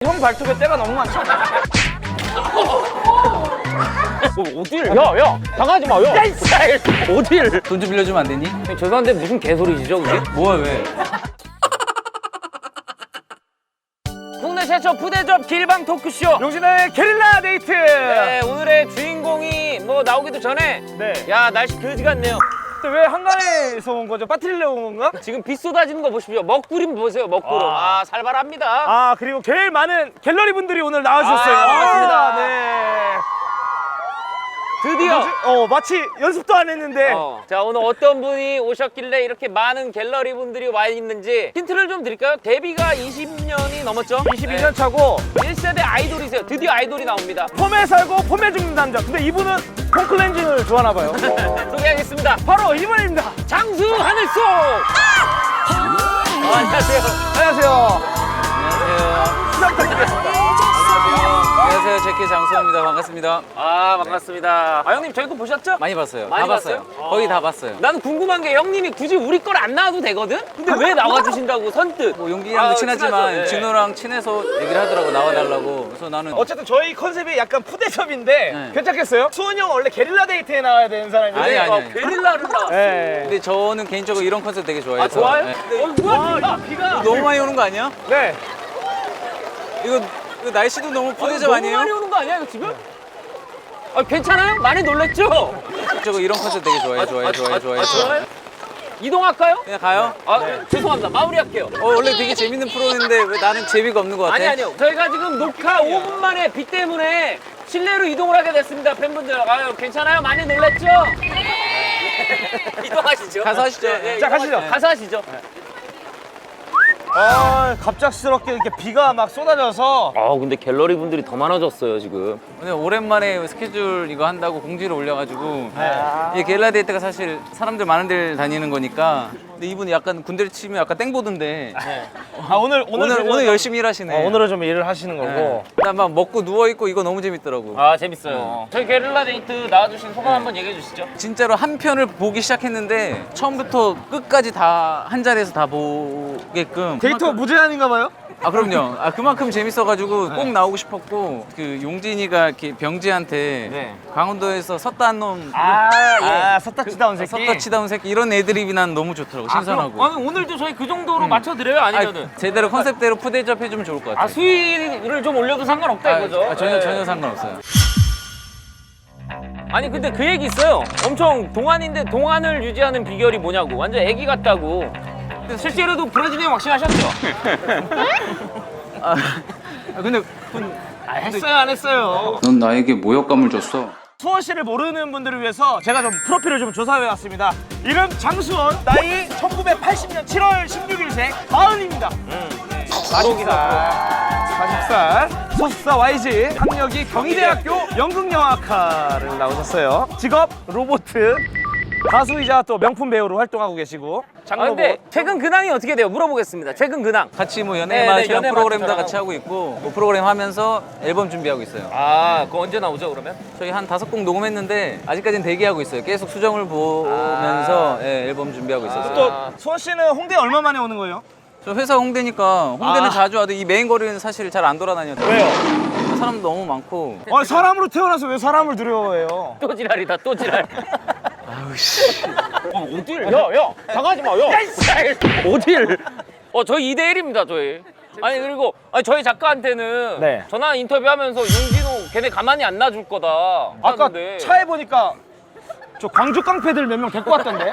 형 발톱에 때가 너무 많잖아. 어딜? 야, 당하지 마, 야. 어딜? 돈 좀 빌려주면 안 되니? 형, 죄송한데 무슨 개소리시죠, 그게? 뭐야 왜? 국내 최초 푸대접 길방 토크쇼 용진의 게릴라 데이트. 네, 오늘의 주인공이 뭐 나오기도 전에 야 날씨 그지 같네요. 근데 왜 한강에서 온 거죠? 빠트리려 온 건가? 지금 비 쏟아지는 거 보십시오. 먹구름 보세요, 먹구름. 아 살벌합니다. 아 그리고 제일 많은 갤러리 분들이 오늘 나와주셨어요. 반갑습니다. 네. 드디어 마치 연습도 안 했는데 자 오늘 어떤 분이 오셨길래 이렇게 많은 갤러리 분들이 와 있는지 힌트를 좀 드릴까요? 데뷔가 20년이 넘었죠? 22년 차고 1세대 아이돌이세요. 드디어 아이돌이 나옵니다. 폼에 살고 폼에 죽는 남자. 근데 이분은 폼클렌징을 좋아하나 봐요. 소개하겠습니다. 바로 이분입니다. 장수 하늘송! 안녕하세요. 안녕하세요. 안녕하세요. 제키 장수입니다. 반갑습니다. 아 반갑습니다. 아 형님 저희 거 보셨죠? 많이 봤어요. 많이 다 봤어요. 봤어요? 거의 다 봤어요. 나는 궁금한 게 형님이 굳이 우리 걸 안 나와도 되거든? 근데 왜 나와주신다고 선뜻? 뭐 용기랑도 친하지만 친하죠? 네. 진호랑 친해서 얘기를 하더라고 나와달라고. 그래서 나는 어쨌든 저희 컨셉이 약간 푸대접인데 네. 괜찮겠어요? 수원이 형 원래 게릴라 데이트에 나와야 되는 사람인데 아니. 게릴라를 나왔어. 네. 근데 저는 개인적으로 이런 컨셉 되게 좋아해서. 아 좋아요? 네. 뭐야 비가 너무 많이 오는 거 아니야? 네. 이거 날씨도 너무 푸대접 너무 아니에요? 많이 오는 거 아니야 이거 지금? 아 괜찮아요? 많이 놀랬죠? 저거 이런 컨셉 되게 좋아해요. 좋아요? 이동할까요? 그냥 가요? 아 죄송합니다 마무리할게요. 원래 되게 재밌는 프로인데 왜 나는 재미가 없는 것 같아? 아니요 저희가 지금 녹화 5분 만에 비 때문에 실내로 이동을 하게 됐습니다. 팬분들 아유 괜찮아요? 많이 놀랬죠? 이동하시죠. 가서 하시죠. 자, 가시죠. 가서 하시죠. 갑작스럽게 이렇게 비가 막 쏟아져서 아 근데 갤러리 분들이 더 많아졌어요 지금. 오늘 오랜만에 스케줄 이거 한다고 공지를 올려가지고 이 갤라 데이트가 사실 사람들 많은 데를 다니는 거니까 근데 이분이 약간 군대를 치면 약간 땡보던데 오늘 열심히 일하시네. 오늘은 좀 일을 하시는 거고. 막 먹고 누워있고 이거 너무 재밌더라고. 아 재밌어요. 저희 게릴라 데이트 나와주신 소감 한번 얘기해 주시죠. 진짜로 한 편을 보기 시작했는데 처음부터 끝까지 다 한 자리에서 다 보게끔 데이터 무제한인가 봐요? 아 그럼요. 그만큼 재밌어가지고 꼭 나오고 싶었고 그 용진이가 이렇게 병지한테 강원도에서 섰다한 놈 섰다 치다 온 새끼. 섰다 치다 온 새끼 이런 애드립이 난 너무 좋더라고. 신선하고. 아니 오늘도 저희 그 정도로 맞춰드려요? 아니면은? 제대로 컨셉대로 푸대접 해주면 좋을 것 같아요. 수위를 좀 올려도 상관없다 이거죠? 전혀 상관없어요. 아니 근데 그 얘기 있어요. 엄청 동안인데 동안을 유지하는 비결이 뭐냐고. 완전 애기 같다고. 근데 실제로도 브라질리언 왁싱 하셨죠? 근데 했어요 안 했어요? 넌 나에게 모욕감을 줬어. 수원 씨를 모르는 분들을 위해서 제가 좀 프로필을 좀 조사해 왔습니다. 이름 장수원, 나이 1980년 7월 16일생, 40입니다. 40살, 소속사 YG, 학력이 경희대학교 연극영화과를 나오셨어요. 직업 로봇, 가수이자 또 명품 배우로 활동하고 계시고 아 장로봇. 근데 최근 근황이 어떻게 돼요? 물어보겠습니다. 최근 근황. 같이 뭐 네, 연예마이랑 연예 프로그램도 마트랑 같이 하고 있고 뭐 프로그램 하면서 앨범 준비하고 있어요. 아 그거 언제 나오죠 그러면? 저희 한 5곡 녹음했는데 아직까지는 대기하고 있어요. 계속 수정을 보면서 앨범 준비하고 있어서. 또 수원 씨는 홍대 얼마 만에 오는 거예요? 저 회사 홍대니까 홍대는 자주 와도 이 메인 거리는 사실 잘 안 돌아다녀요. 왜요? 사람도 너무 많고. 아니, 사람으로 태어나서 왜 사람을 두려워해요? 또 지랄이다 또 지랄. 아우 씨. 어딜? 야 당하지 마. 야. 어딜? 저희 2대1입니다 저희. 아니 그리고 저희 작가한테는 네. 전화 인터뷰하면서 윤진호 걔네 가만히 안 놔줄 거다. 아까 하는데. 차에 보니까 저 광주 깡패들 몇 명 데리고 왔던데?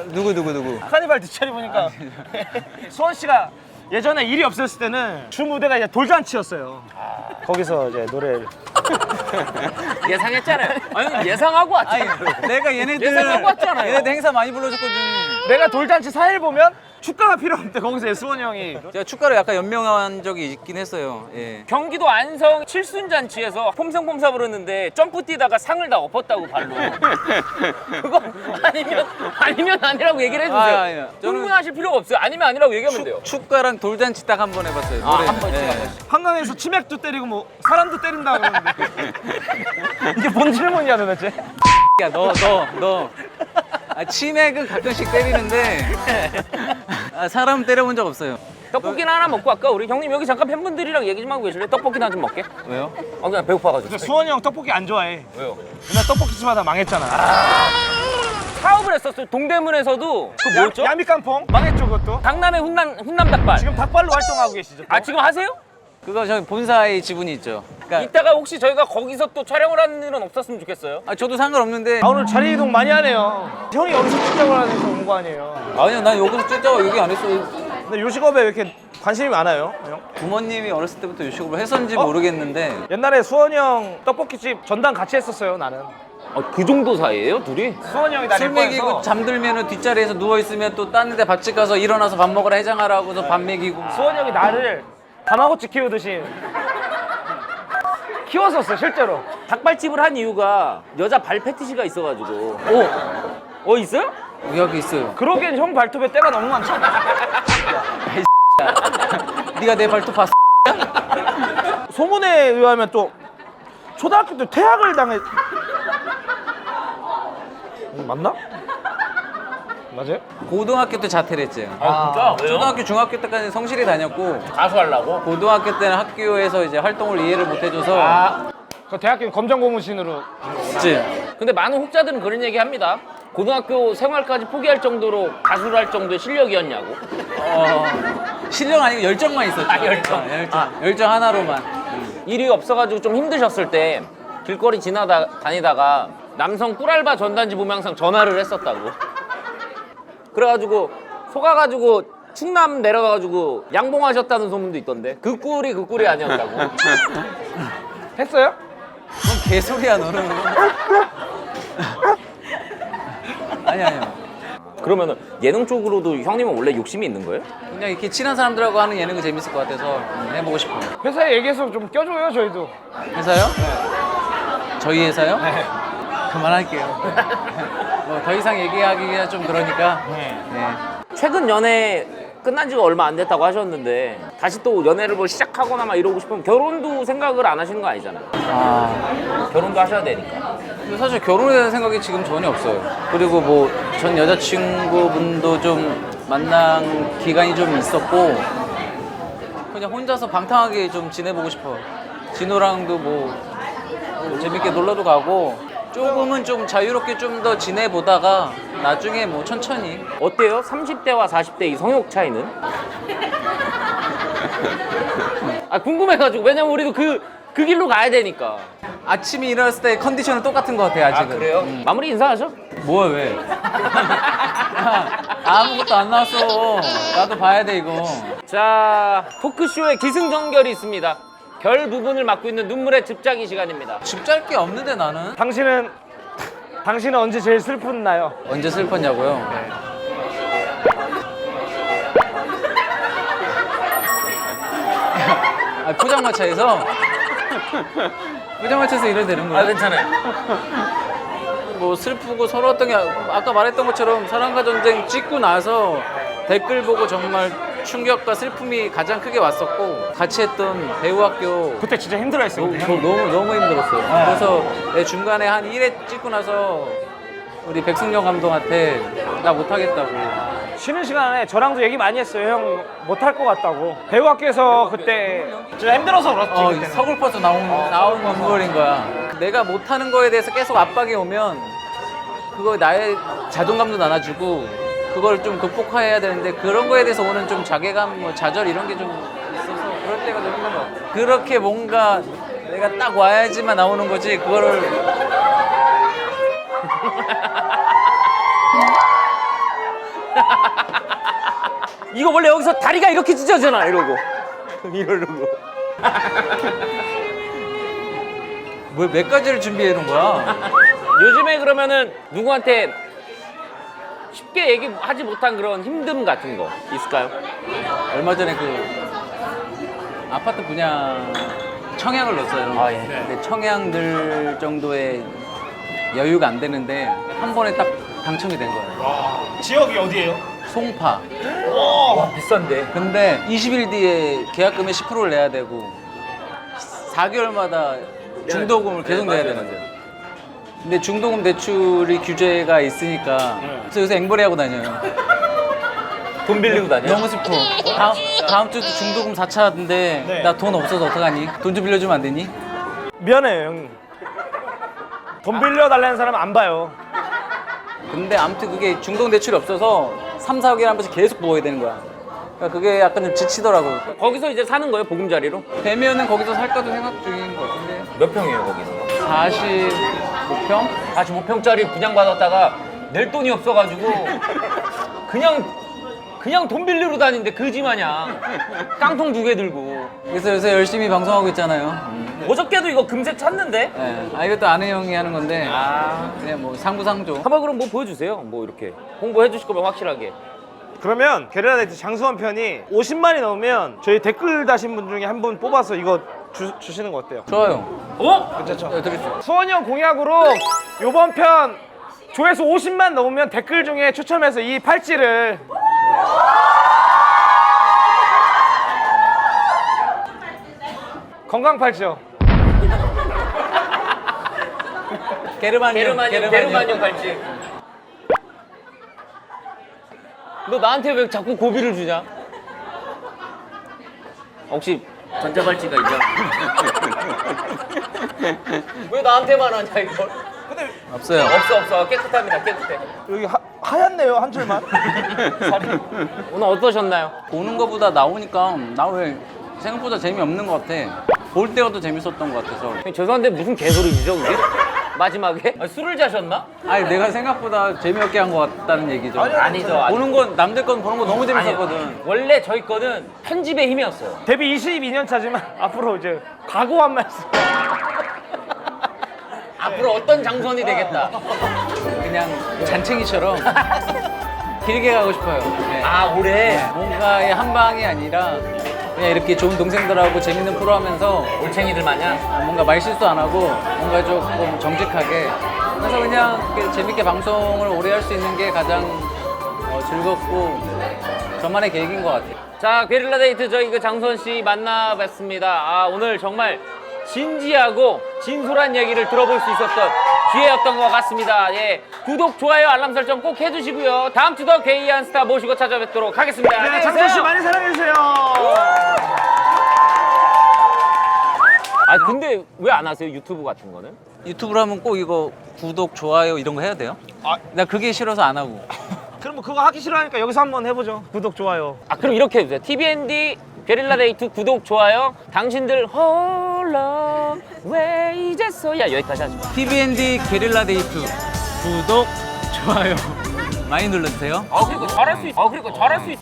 누구? 카니발 뒷자리 보니까 수원 씨가 예전에 일이 없었을 때는 주 무대가 이제 돌잔치였어요. 거기서 이제 노래를 예상했잖아요. 아니 예상하고 왔잖아요. 내가 예상하고 왔잖아요. 얘네들 행사 많이 불러줬거든. 내가 돌잔치 4일 보면 축가가 필요 없는데 거기서 수원이 형이 제가 축가를 약간 연명한 적이 있긴 했어요. 예. 경기도 안성 칠순잔치에서 폼생폼사 부르는데 점프 뛰다가 상을 다 엎었다고 발로. 그거 아니면 아니라고 얘기를 해주세요. 아니요. 저는- 흥분하실 필요가 없어요. 아니면 아니라고 얘기하면 돼요. 축가랑 돌잔치 딱 한 번 해봤어요. 노래. 한 번씩. 한강에서 치맥도 때리고 뭐 사람도 때린다 그러는데 이게 뭔 질문이야 도대체? 야, 너. 치맥은 가끔씩 때리는데 사람 때려본 적 없어요. 떡볶이나 하나 먹고 갈까? 우리 형님 여기 잠깐 팬분들이랑 얘기 좀 하고 계실래? 떡볶이나 좀 먹게? 왜요? 그냥 배고파가지고. 수원이 형 떡볶이 안 좋아해. 왜요? 맨날 떡볶이집 하다 망했잖아. 사업을 했었어요. 동대문에서도 그 뭐였죠? 야미 깐풍 망했죠 그것도. 강남의 훈남 닭발. 지금 닭발로 활동하고 계시죠? 또? 아 지금 하세요? 그거 저희 본사의 지분이 있죠. 그러니까 이따가 혹시 저희가 거기서 또 촬영을 하는 일은 없었으면 좋겠어요. 저도 상관없는데. 아, 오늘 자리 이동 많이 하네요. 형이 여기서 출장을 하면서 온 거 아니에요? 아니요, 난 여기서 쫓아와 얘기 안 했어. 근데 요식업에 왜 이렇게 관심이 많아요, 형? 부모님이 어렸을 때부터 요식업을 했었는지 모르겠는데 옛날에 수원이 형 떡볶이집 전담 같이 했었어요, 나는. 그 정도 사이예요, 둘이? 수원이 형이 날 술 먹이고 잠들면 뒷자리에서 누워 있으면 또 다른 데 밥집 가서 일어나서 밥 먹으라 해장하라고서 밥 먹이고. 수원이 형이 나를 다마고치 키우듯이 키웠었어, 실제로. 닭발집을 한 이유가 여자 발 패티시가 있어가지고. 있어요? 여기 있어요. 그러기엔 형 발톱에 때가 너무 많잖아. 네가 내 발톱 봤어? 소문에 의하면 또 초등학교 때 퇴학을 당해. 맞나? 맞아요? 고등학교 때 자퇴를 했지. 진짜? 왜요? 초등학교, 중학교 때까지 성실히 다녔고 가수 하려고? 고등학교 때는 학교에서 이제 활동을 이해를 못 해줘서 그 대학교 검정 고무신으로. 그치? 근데 많은 혹자들은 그런 얘기 합니다. 고등학교 생활까지 포기할 정도로 가수를 할 정도의 실력이었냐고. 실력 아니고 열정만 있었죠. 열정. 열정 하나로만. 일이 없어가지고 좀 힘드셨을 때 길거리 다니다가 남성 꿀알바 전단지 보면 항상 전화를 했었다고. 그래가지고 속아가지고 충남 내려가가지고 양봉하셨다는 소문도 있던데 그 꿀이 아니었다고. 했어요? 그건 개소리야 너는. 아니요. 그러면은 예능 쪽으로도 형님은 원래 욕심이 있는 거예요? 그냥 이렇게 친한 사람들하고 하는 예능이 재밌을 것 같아서 해보고 싶어요. 회사에 얘기해서 좀 껴줘요, 저희도. 회사요? 저희 회사요? 그만할게요. 뭐 더 이상 얘기하기가 좀 그러니까. 네. 최근 연애 끝난 지가 얼마 안 됐다고 하셨는데 다시 또 연애를 뭐 시작하거나 막 이러고 싶으면 결혼도 생각을 안 하시는 거 아니잖아요. 결혼도 하셔야 되니까. 근데 사실 결혼에 대한 생각이 지금 전혀 없어요. 그리고 뭐 전 여자친구분도 좀 만난 기간이 좀 있었고 그냥 혼자서 방탕하게 좀 지내보고 싶어요. 진호랑도 뭐 재밌게 놀러도 가고 조금은 좀 자유롭게 좀 더 지내보다가 나중에 뭐 천천히. 어때요? 30대와 40대 이 성욕 차이는? 궁금해가지고. 왜냐면 우리도 그 길로 가야 되니까. 아침에 일어났을 때 컨디션은 똑같은 것 같아요 아직은. 그래요? 마무리 인사하죠. 뭐야 왜? 아무것도 안 나왔어. 나도 봐야 돼 이거. 자, 토크쇼에 기승전결이 있습니다. 결 부분을 맡고 있는 눈물의 집자기 시간입니다. 집짤 게 없는데 나는. 당신은 언제 제일 슬픈나요? 언제 슬펐냐고요? 포장마차에서 이래 되는 거야. 괜찮아요. 뭐 슬프고 서러웠던 게 아까 말했던 것처럼 사랑과 전쟁 찍고 나서 댓글 보고 정말 충격과 슬픔이 가장 크게 왔었고 같이 했던 배우학교 그때 진짜 힘들어했어요. 너무 힘들었어요. 그래서 내 중간에 한 1회 찍고 나서 우리 백승용 감독한테 나 못하겠다고. 쉬는 시간에 저랑도 얘기 많이 했어요. 형 못할 것 같다고. 배우학교에서 그때 진짜 힘들어서 그렇지. 그때는. 서글퍼서 나온 눈물인 거야. 내가 못하는 거에 대해서 계속 압박이 오면 그거 나의 자존감도 나눠주고 그걸 좀 극복해야 되는데 그런 거에 대해서 오는 좀 자괴감, 뭐 좌절 이런 게 좀 있어서 그럴 때가 좀 힘든 것 같아. 그렇게 뭔가 내가 딱 와야지만 나오는 거지 그거를 이거 원래 여기서 다리가 이렇게 찢어지잖아 이러고. 뭐 몇 가지를 준비해 놓은 거야. 요즘에 그러면은 누구한테 쉽게 얘기하지 못한 그런 힘듦 같은 거 있을까요? 얼마 전에 그 아파트 분양 청약을 넣었어요. 예. 근데 청약 늘 정도의 여유가 안 되는데 한 번에 딱 당첨이 된 거예요. 지역이 어디예요? 송파. 비싼데. 근데 20일 뒤에 계약금의 10%를 내야 되고 4개월마다 중도금을 계속 내야 되는데. 근데 중도금 대출이 규제가 있으니까 그래서 요새 앵벌이 하고 다녀요. 돈 빌리고 다녀? 너무 슬퍼. 다음 주도 중도금 4차인데 네. 나 돈 없어서 어떡하니? 돈 좀 빌려주면 안 되니? 미안해요 형님. 돈 빌려달라는 사람 안 봐요. 근데 아무튼 그게 중동 대출이 없어서 3, 4개월 한 번씩 계속 부어야 되는 거야. 그러니까 그게 약간 좀 지치더라고. 거기서 이제 사는 거예요, 보금자리로? 되면은 거기서 살까도 생각 중인 것 같은데. 몇 평이에요, 거기서? 45평? 45평짜리 분양받았다가 낼 돈이 없어가지고 그냥 돈 빌리러 다니는데 그지 마냥 깡통 2개 들고. 그래서 요새 열심히 방송하고 있잖아요. 어저께도 이거 금세 찾는데? 네. 아 이것도 아는 형이 하는 건데 아. 그냥 뭐 상부상조. 한번 그럼 뭐 보여주세요. 뭐 이렇게 홍보해 주실 거면 확실하게. 그러면 게릴라 데이트 장수원 편이 50만이 넘으면 저희 댓글 다신 분 중에 한 분 뽑아서 이거 주시는 거 어때요? 좋아요. 어? 괜찮죠? 네, 드릴게요. 수원이 형 공약으로 요번 편 조회수 50만 넘으면 댓글 중에 추첨해서 이 팔찌를 건강 팔찌요. 게르만용 팔찌. 너 나한테 왜 자꾸 고비를 주냐? 혹시 전자발찌가 있냐? 왜 나한테만 하냐 이걸? 근데 없어요. 없어 깨끗합니다 깨끗해. 여기 하얗네요 한 줄만. 오늘 어떠셨나요? 보는 거보다 나오니까 나 왜 생각보다 재미없는 것 같아. 볼 때가 더 재밌었던 것 같아서. 죄송한데 무슨 개소리죠 그게? 마지막에? 술을 자셨나? 아니 내가 생각보다 재미없게 한 것 같다는 얘기죠. 아니죠. 보는 건 남들 건 보는 거 너무 재밌었거든. 아니요. 원래 저희 거는 편집의 힘이었어요. 데뷔 22년 차지만 앞으로 이제 각오한 말씀. 앞으로 어떤 장선이 되겠다. 그냥 잔챙이처럼 길게 가고 싶어요. 네. 아 올해 뭔가의 한 방이 아니라 그냥 이렇게 좋은 동생들하고 재밌는 프로 하면서 올챙이들 마냥. 뭔가 말실수 안 하고 뭔가 조금 정직하게 그래서 그냥 이렇게 재밌게 방송을 오래 할 수 있는 게 가장 즐겁고 저만의 계획인 것 같아요. 자 게릴라 데이트 저희 그 장선 씨 만나봤습니다. 아 오늘 정말 진지하고 진솔한 얘기를 들어볼 수 있었던 기회였던 것 같습니다. 예, 구독, 좋아요, 알람 설정 꼭 해주시고요. 다음 주도 괴이한 스타 모시고 찾아뵙도록 하겠습니다. 네, 안녕히 장선 씨 계세요. 많이 사랑해주세요. 아 근데 왜 안 하세요 유튜브 같은 거는? 유튜브로 하면 꼭 이거 구독, 좋아요 이런 거 해야 돼요? 아. 나 그게 싫어서 안 하고. 그럼 뭐 그거 하기 싫어하니까 여기서 한번 해보죠. 구독 좋아요. 아 그럼 이렇게 해주세요. TBND 게릴라 데이트 구독, 좋아요. 당신들 홀로 왜 이제서야 여기까지 하죠. TBND 게릴라 데이트 구독, 좋아요 많이 눌러주세요. 아 그리고 잘할 수 있어.